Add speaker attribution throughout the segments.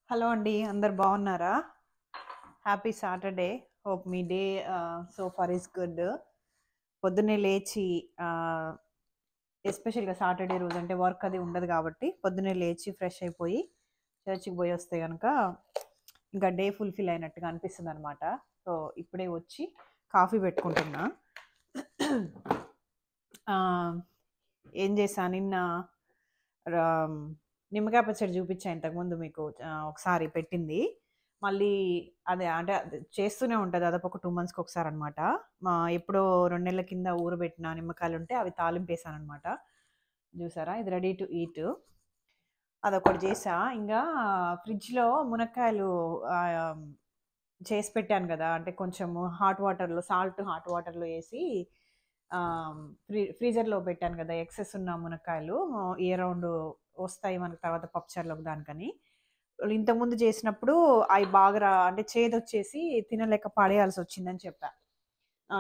Speaker 1: Hello అండి. అందరు బాగున్నారా? Happy Saturday. హోప్ మీ day so far is good. పొద్దున్నే లేచి ఎస్పెషల్‌గా సాటర్డే రోజంటే వర్క్ అది ఉండదు కాబట్టి పొద్దున్నే లేచి ఫ్రెష్ అయిపోయి చర్చ్‌కి పోయి వస్తే గనక ఇంకా డే ఫుల్‌ఫిల్ అయినట్టుగా అనిపిస్తుందనమాట. సో, ఇప్పుడే వచ్చి కాఫీ పెట్టుకుంటున్నా. ఆహ్, ఏం చేశా నిన్న రా నిమ్మకాయ పచ్చడి చూపించా ఇంతకుముందు మీకు ఒకసారి పెట్టింది. మళ్ళీ అదే అంటే అది చేస్తూనే ఉంటది. దాదాపు ఒక 2 మంత్స్‌కి ఒకసారనమాట. ఎప్పుడో 2 నెలల కింద ఊరబెట్టిన నిమ్మకాయలుంటే అవి తాలింపేసాననమాట. చూసారా? ఇది రెడీ టు ఈట్. అదొకటి చేశా. ఇంగా ఫ్రిడ్జ్‌లో మునక్కాయలు ఆహ్, చేసి పెట్టాను గదా! అంటే కొంచెము హాట్ వాటర్‌లో ఏసి ఫ్రీజర్‌లో పెట్టాను గదా! ఎక్సెస్ ఉన్న మునక్కాయలు ఇయర్ రౌండ్ వస్తాయి మనకు తర్వాత పప్పుచారులోకి దానికని. ఇంతకుముందు చేసినప్పుడు అయి బాగా అంటే చేదొచ్చేసి తినలేక పడేయాల్సొచ్చిందని చెప్పా.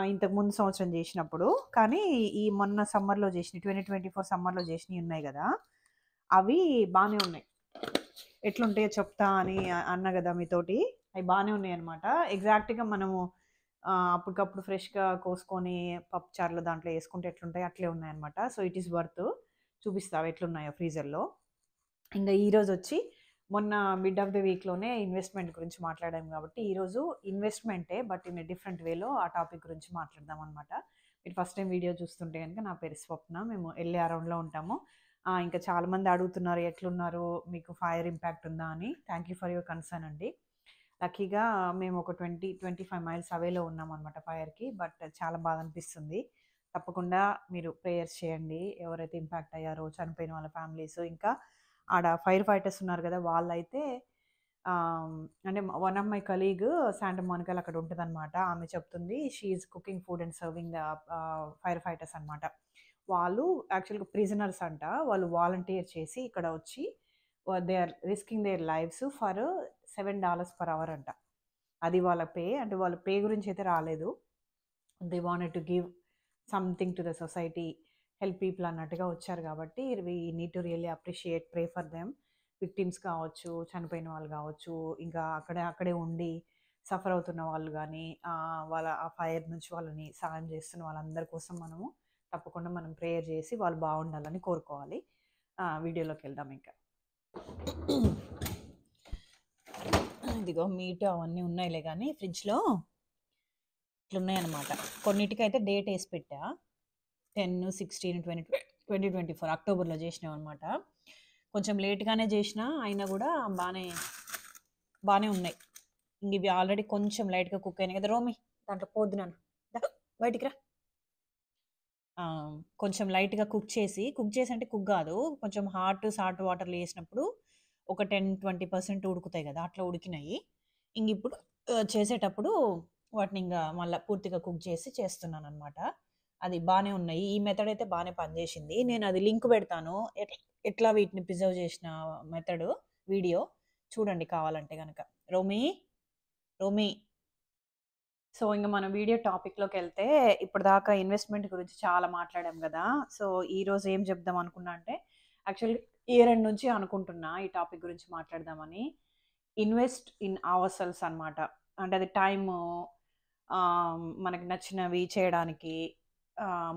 Speaker 1: ఇంతకు ముందు సంవత్సరం జేసినప్పుడు. కానీ ఈ మొన్న సమ్మర్‌లో జేసినయి 2024 సమ్మర్‌లో జేసినయి ఉన్నాయి గదా! అవి బానే ఉన్నాయి. ఎట్లుంటాయో చెప్తా అని అన్నా గదా మీతోటి. అయి బానే ఉన్నాయన్నమాట. ఎగ్జాక్ట్‌గా మనము అప్పటికప్పుడు ఫ్రెష్‌గా కోసుకొని పప్పుచారులో దాంట్లో యేసుకుంటే ఎట్లుంటాయో అట్లే ఉన్నాయన్నమాట. So, it is worth. చూపిస్తా అవెట్లున్నాయో ఫ్రీజర్‌లో. ఇంగ ఈరోజొచ్చి మొన్న మిడ్ ఆఫ్ ద వీక్‌లోనే ఇన్వెస్ట్‌మెంట్ గురించి మాట్లాడాం గాబట్టి, ఈరోజు ఇన్వెస్ట్‌మెంటే బట్ ఇన్ ఎ డిఫరెంట్ వేలో ఆ టాపిక్ గురించి మాట్లాడదామనమాట. మీరు ఫస్ట్ టైమ్ వీడియో చూస్తుంటే గనుక నా పేరు స్వప్న. మేము ఎల్ఏ అరౌండ్‌లో ఉంటాము. ఇంకా చాలామంది అడుగుతున్నారు ఎట్లున్నారు? మీకు ఫైర్ ఇంపాక్ట్ ఉందా అని. Thank you for your concern అండి. లక్కీగా మేము ఒక 25 మైల్స్ అవేలో ఉన్నామనమాట ఫైర్‌కి. బట్ చాలా బాధనిపిస్తుంది. తప్పకుండా మీరు ప్రేయర్స్ చేయండి. ఎవరైతే ఇంపాక్ట్ అయ్యారో, చనిపోయిన వాళ్ళ ఫ్యామిలీస్, ఇంకా ఆడ ఫైర్ ఫైటర్స్ ఉన్నారు గదా! వాళ్ళైతే ఆహ్, అంటే one of my colleague Santa మోనికాలో అక్కడ ఉంటదనమాట. ఆమె చెప్తుంది she is cooking food and serving the fire fighters అనమాట. వాళ్ళు యాక్చువల్‌గా ప్రిజనర్స్ అంట. వాళ్ళు వాలంటీర్ చేసి ఇక్కడ వచ్చి they are risking their lives for $7 per hour అంట. అది వాళ్ళ పే. అంటే వాళ్ళ పే గురించయితే రాలేదు. They wanted to give something to the society, help people అన్నట్టుగా వచ్చారు కాబట్టి we need to really appreciate, pray for them. Victims కావచ్చు, చనిపోయిన వాళ్ళు కావచ్చు, ఇంకా అక్కడే ఉండి సఫర్ అవుతున్న వాళ్ళు గానీ, వాళ్ళ ఆ ఫైర్ నుంచి వాళ్ళని సాయం చేస్తున్న వాళ్ళందరి కోసం మనము తప్పకుండా మనం ప్రేయర్ చేసి వాళ్ళు బాగుండాలని కోరుకోవాలి. వీడియోలోకి వెళ్దాం ఇంకా. ఇదిగో మీట్ అవన్నీ ఉన్నాయిలే కానీ ఫ్రిడ్జ్‌లో ఇట్లున్నాయన్నమాట. కొన్నిటికైతే డేట్ ఏసి పెట్టా. 10, 16, 2024 అక్టోబర్‌లో జేసినవనమాట. కొంచెం లేట్‌గానే జేసినా అయినా గూడా బానే బానే ఉన్నాయి. ఇవి ఆల్రెడీ కొంచెం లైట్‌గా కుక్ అయినాయి కదా! రోమి దాంట్లో పోద్దు నాన్న. దా బయటికి రా. కొంచెం లైట్‌గా కుక్ చేసి అంటే కుక్ గాదు. కొంచెం సాల్ట్ వాటర్‌లో ఏసినప్పుడు ఒక 10, 20% ఉడుకుతాయి గదా! అట్లా ఉడికినాయి. ఇంగిప్పుడు చేసేటప్పుడు వాటినింగా మళ్ళా పూర్తిగా కుక్ చేసి చేస్తున్నాననమాట. అది బానే ఉన్నాయి. ఈ మెథడ్ అయితే బానే పనిజేసింది. నేనది లింక్ పెడతాను. ఎట్లా వీటిని ప్రిజర్వ్ చేసిన మెథడు వీడియో చూడండి కావాలంటే గనక. రోమి, రోమి. సో, ఇంక మన వీడియో టాపిక్‌లోకెళ్తే ఇప్పటిదాకా ఇన్వెస్ట్‌మెంట్ గురించి చాలా మాట్లాడాం గదా! సో, ఈరోజు ఏం చెప్దాం అనుకున్నా అంటే యాక్చువల్లీ ఇయర్ ఎండ్ నుంచి అనుకుంటున్నా ఈ టాపిక్ గురించి మాట్లాడదామని. ఇన్వెస్ట్ ఇన్ అవర్ సెల్వ్స్ అనమాట. అంటే అది టైము, మనకి నచ్చినవి చేయడానికి,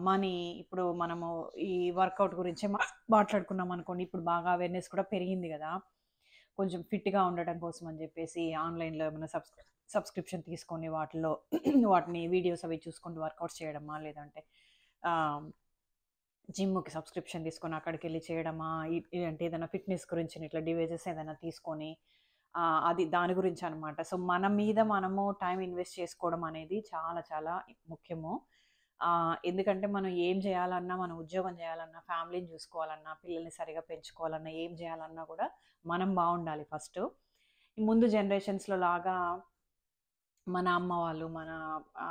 Speaker 1: మనీ. ఇప్పుడు మనము ఈ వర్కౌట్ గురించే మాట్లాడుకున్నామనుకోండి. ఇప్పుడు బాగా అవేర్‌నెస్ కూడా పెరిగింది గదా! కొంచెం ఫిట్‌గా ఉండటం కోసం అని జెప్పేసి ఆన్‌లైన్‌లో ఏమైనా సబ్స్క్రిప్షన్ తీసుకొని వాటిలో వాటిని వీడియోస్ అవి చూసుకుంటూ వర్కౌట్స్ చేయడమా, లేదంటే ఆహ్, జిమ్‌కి సబ్స్క్రిప్షన్ తీసుకొని అక్కడికెళ్ళి చేయడమా, అంటే ఏదైనా ఫిట్‌నెస్ గురించి ఇట్లా డివైజెస్ ఏదైనా తీసుకొని అది దాని గురించనమాట. సో, మన మీద మనము టైమ్ ఇన్వెస్ట్ చేసుకోవడం అనేది చాలా చాలా ముఖ్యము. ఎందుకంటే మనం ఏం జేయాలన్నా, మనం ఉద్యోగం జేయాలన్నా, ఫ్యామిలీని జూసుకోవాలన్నా, పిల్లల్ని సరిగ్గా పెంచుకోవాలన్నా, ఏం జేయాలన్నా గూడా మనం బావుండాలి ఫస్టు. ముందు జనరేషన్స్‌లో లాగా మన అమ్మ వాళ్ళు, మన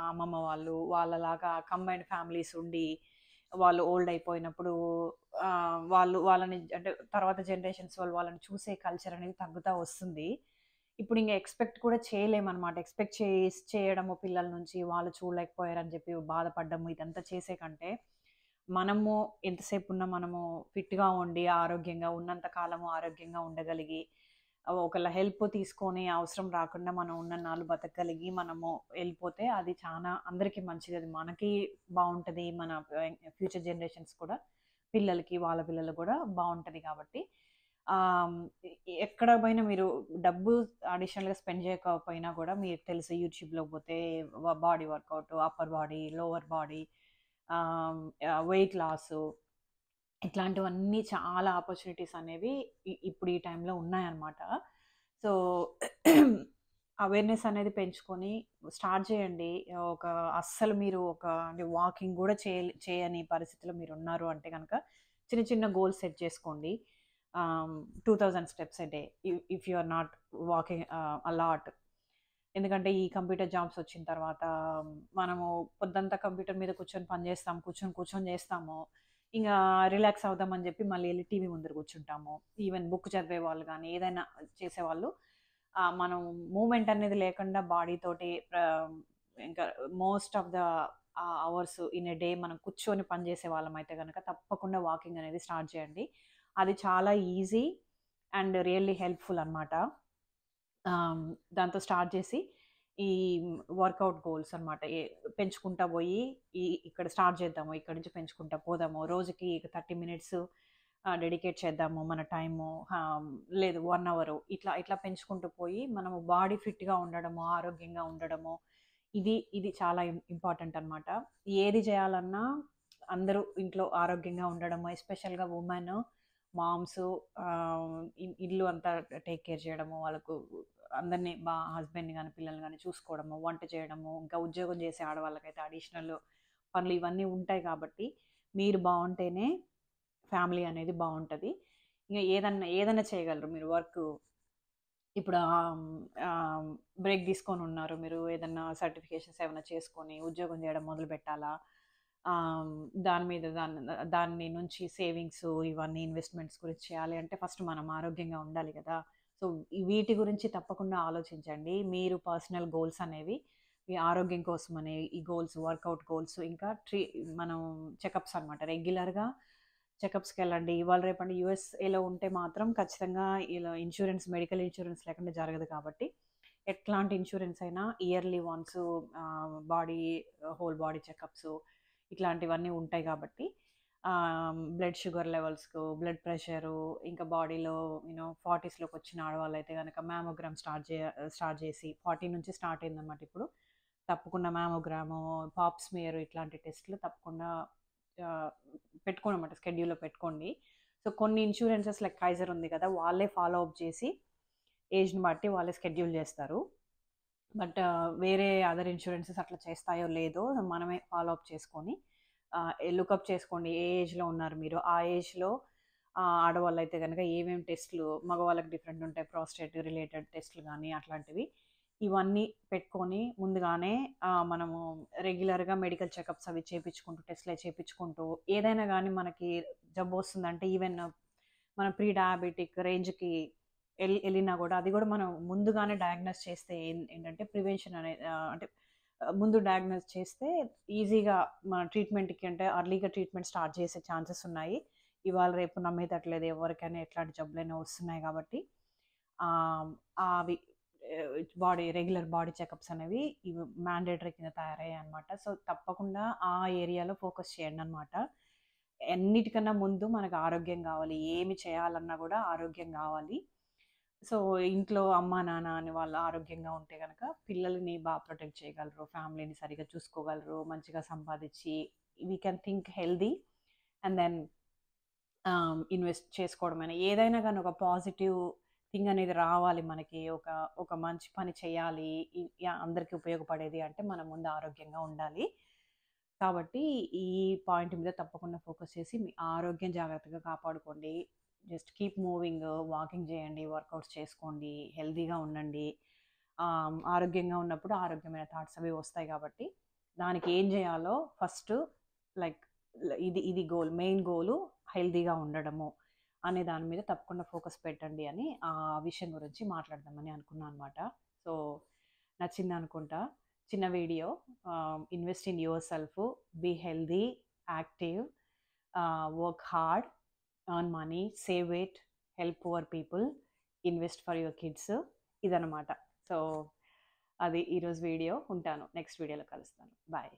Speaker 1: అమ్మమ్మ వాళ్ళు, వాళ్ళలాగా కంబైన్డ్ ఫ్యామిలీస్ ఉండి, వాళ్ళు ఓల్డ్ అయిపోయినప్పుడు వాళ్ళని అంటే తర్వాత జనరేషన్స్ వాళ్ళని చూసే కల్చర్ అనేది తగ్గుతా వస్తుంది. ఇప్పుడు ఇంక ఎక్స్‌పెక్ట్ కూడా చేయలేమనమాట. ఎక్స్‌పెక్ట్ చేయడము పిల్లల నుంచి, వాళ్ళు చూడలేకపోయారని చెప్పి బాధపడ్డము ఇదంతా చేసే కంటే, మనము ఎంతసేపున్నా మనము ఫిట్‌గా ఉండి, ఆరోగ్యంగా ఉన్నంత కాలము ఆరోగ్యంగా ఉండగలిగి, ఒకళ్ళ హెల్ప్ తీసుకొని అవసరం రాకుండా మనం ఉన్న నాళ్ళు బతకగలిగి మనము వెళ్ళిపోతే అది చాలా అందరికీ మంచిది. అది మనకి బాగుంటుంది, మన ఫ్యూచర్ జనరేషన్స్ కూడా పిల్లలకి వాళ్ళ పిల్లలు కూడా బాగుంటుంది. కాబట్టి ఆమ్, ఎక్కడ పోయినా మీరు డబ్బు అడిషనల్గా స్పెండ్ చేయకపోయినా కూడా మీకు తెలుసు యూట్యూబ్లో పోతే body workout, upper body, lower body, weight loss, ఇట్లాంటివన్నీ చాలా ఆపర్చునిటీస్ అనేవి ఇప్పుడు ఈ టైంలో ఉన్నాయన్నమాట. సో అవేర్నెస్ అనేది పెంచుకొని స్టార్ట్ చేయండి. ఒక అస్సలు మీరు ఒక అంటే వాకింగ్ కూడా చేయని పరిస్థితిలో మీరు ఉన్నారు అంటే కనుక చిన్న చిన్న గోల్స్ సెట్ చేసుకోండి. 2000 steps a day if you are not walking a lot. ఎందుకంటే ఈ కంప్యూటర్ జాబ్స్ వచ్చిన తర్వాత మనము పొద్దంతా కంప్యూటర్ మీద కూర్చొని పని చేస్తాం, కూర్చొని చేస్తాము. ఇంకా రిలాక్స్ అవుదామని చెప్పి మళ్ళీ వెళ్ళి టీవీ ముందర కూర్చుంటాము. ఈవెన్ బుక్ చదివే వాళ్ళు కానీ ఏదైనా చేసేవాళ్ళు మనం మూమెంట్ అనేది లేకుండా బాడీ తోటి ఇంకా most of the hours in a day మనం కూర్చొని పని చేసే వాళ్ళం అయితే కనుక తప్పకుండా వాకింగ్ అనేది స్టార్ట్ చేయండి. అది చాలా ఈజీ అండ్ రియల్లీ హెల్ప్ఫుల్ అనమాట. దాంతో స్టార్ట్ చేసి ఈ వర్కౌట్ గోల్స్ అనమాట పెంచుకుంటా పోయి ఇక్కడ స్టార్ట్ చేద్దాము, ఇక్కడ నుంచి పెంచుకుంటా పోదాము, రోజుకి 30 మినిట్స్ డెడికేట్ చేద్దాము మన టైము, లేదు 1 అవర్, ఇట్లా ఇట్లా పెంచుకుంటూ పోయి మనము బాడీ ఫిట్గా ఉండడము, ఆరోగ్యంగా ఉండడము, ఇది చాలా ఇంపార్టెంట్ అనమాట. ఏది చేయాలన్నా అందరూ ఇంట్లో ఆరోగ్యంగా ఉండడము, ఎస్పెషల్గా ఉమెన్ మామ్స్ ఇల్లు అంతా టేక్ కేర్ చేయడము, వాళ్ళకు అందరినీ హస్బెండ్ని కానీ పిల్లల్ని కానీ చూసుకోవడము, వంట చేయడము, ఇంకా ఉద్యోగం చేసే ఆడవాళ్ళకైతే అడిషనల్ పనులు ఇవన్నీ ఉంటాయి. కాబట్టి మీరు బాగుంటేనే ఫ్యామిలీ అనేది బాగుంటుంది. ఇంకా ఏదైనా చేయగలరు మీరు వర్క్. ఇప్పుడు బ్రేక్ తీసుకొని ఉన్నారు, మీరు ఏదన్నా సర్టిఫికేషన్స్ ఏమైనా చేసుకొని ఉద్యోగం చేయడం మొదలు పెట్టాలా, దాని నుంచి సేవింగ్స్ ఇవన్నీ ఇన్వెస్ట్మెంట్స్ గురించి చేయాలి అంటే ఫస్ట్ మనం ఆరోగ్యంగా ఉండాలి కదా. సో వీటి గురించి తప్పకుండా ఆలోచించండి. మీరు పర్సనల్ గోల్స్ అనేవి మీ ఆరోగ్యం కోసం అనే ఈ గోల్స్, వర్కౌట్ గోల్స్, ఇంకా మనం చెకప్స్ అనమాట, రెగ్యులర్గా చెకప్స్కి వెళ్ళండి. ఇవాళ రేపండి యూఎస్ఏలో ఉంటే మాత్రం ఖచ్చితంగా ఇలా ఇన్సూరెన్స్, మెడికల్ ఇన్సూరెన్స్ లేకుండా జరగదు. కాబట్టి ఎట్లాంటి ఇన్సూరెన్స్ అయినా yearly once whole body checkups ఇట్లాంటివన్నీ ఉంటాయి. కాబట్టి బ్లడ్ షుగర్ లెవెల్స్కు, బ్లడ్ ప్రెషరు, ఇంకా బాడీలో 40స్లోకి వచ్చిన ఆడవాళ్ళు అయితే కనుక మ్యామోగ్రామ్ స్టార్ట్ చేసి 40 నుంచి స్టార్ట్ అయిందన్నమాట. ఇప్పుడు తప్పకుండా మ్యామోగ్రాము, పాప్ స్మియర్ ఇట్లాంటి టెస్ట్లు తప్పకుండా పెట్టుకోండి అన్నమాట, స్కెడ్యూల్లో పెట్టుకోండి. సో కొన్ని ఇన్సూరెన్సెస్ లైక్ కైజర్ ఉంది కదా, వాళ్ళే ఫాలో అప్ చేసి ఏజ్ని బట్టి వాళ్ళే స్కెడ్యూల్ చేస్తారు. బట్ వేరే అదర్ ఇన్సూరెన్సెస్ అట్లా చేస్తాయో లేదో మనమే ఫాలో అప్ చేసుకొని లుకప్ చేసుకోండి. ఏ ఏజ్లో ఉన్నారు మీరు, ఆ ఏజ్లో ఆడవాళ్ళు అయితే కనుక ఏమేమి టెస్ట్లు, మగవాళ్ళకి డిఫరెంట్ ఉంటాయి, ప్రాస్టేట్ రిలేటెడ్ టెస్ట్లు కానీ అట్లాంటివి ఇవన్నీ పెట్టుకొని ముందుగానే మనము రెగ్యులర్గా మెడికల్ చెకప్స్ అవి చేయించుకుంటూ, టెస్ట్లు చేయించుకుంటూ, ఏదైనా కానీ మనకి జబ్బు వస్తుందంటే ఈవెన్ మన ప్రీ డయాబెటిక్ రేంజ్కి వెళ్ళినా కూడా అది కూడా మనం ముందుగానే డయాగ్నోస్ చేస్తే ఏంటంటే ప్రివెన్షన్ అనేది అంటే ముందు డయాగ్నోస్ చేస్తే ఈజీగా మన ట్రీట్మెంట్కి అంటే అర్లీగా ట్రీట్మెంట్ స్టార్ట్ చేసే ఛాన్సెస్ ఉన్నాయి. ఇవాళ రేపు నమ్మేటట్లేదు, ఎవరికైనా ఎట్లాంటి జబ్బులైనా వస్తున్నాయి. కాబట్టి అవి రెగ్యులర్ బాడీ చెకప్స్ అనేవి ఇవి మ్యాండేటరీ కింద తయారయ్యాయి అనమాట. సో తప్పకుండా ఆ ఏరియాలో ఫోకస్ చేయండి అనమాట. అన్నిటికన్నా ముందు మనకు ఆరోగ్యం కావాలి, ఏమి చేయాలన్నా కూడా ఆరోగ్యం కావాలి. సో ఇంట్లో అమ్మ నాన్న అని వాళ్ళు ఆరోగ్యంగా ఉంటే కనుక పిల్లల్ని బాగా ప్రొటెక్ట్ చేయగలరు, ఫ్యామిలీని సరిగా చూసుకోగలరు, మంచిగా సంపాదించి we can think healthy and then invest చేసుకోవడం అయినా ఏదైనా కానీ ఒక పాజిటివ్ థింగ్ అనేది రావాలి మనకి. ఒక మంచి పని చేయాలి అందరికీ ఉపయోగపడేది అంటే మనం ముందు ఆరోగ్యంగా ఉండాలి. కాబట్టి ఈ పాయింట్ మీద తప్పకుండా ఫోకస్ చేసి మీ ఆరోగ్యం జాగ్రత్తగా కాపాడుకోండి. జస్ట్ కీప్ మూవింగ్, వాకింగ్ చేయండి, వర్కౌట్స్ చేసుకోండి, హెల్తీగా ఉండండి. ఆరోగ్యంగా ఉన్నప్పుడు ఆరోగ్యమైన థాట్స్ అవి వస్తాయి. కాబట్టి దానికి ఏం చేయాలో ఫస్ట్ లైక్ ఇది గోల్, మెయిన్ గోలు హెల్తీగా ఉండడము అనే దాని మీద తప్పకుండా ఫోకస్ పెట్టండి అని ఆ విషయం గురించి మాట్లాడదామని అనుకున్నాను అనమాట. సో నచ్చింది అనుకుంటా చిన్న వీడియో. Invest in yourself, be healthy, active, work hard, earn money, save it, help poor people, invest for your kids ఇదనమాట. సో అది ఈరోజు వీడియో. ఉంటాను. నెక్స్ట్ వీడియోలో కలుస్తాను. బాయ్.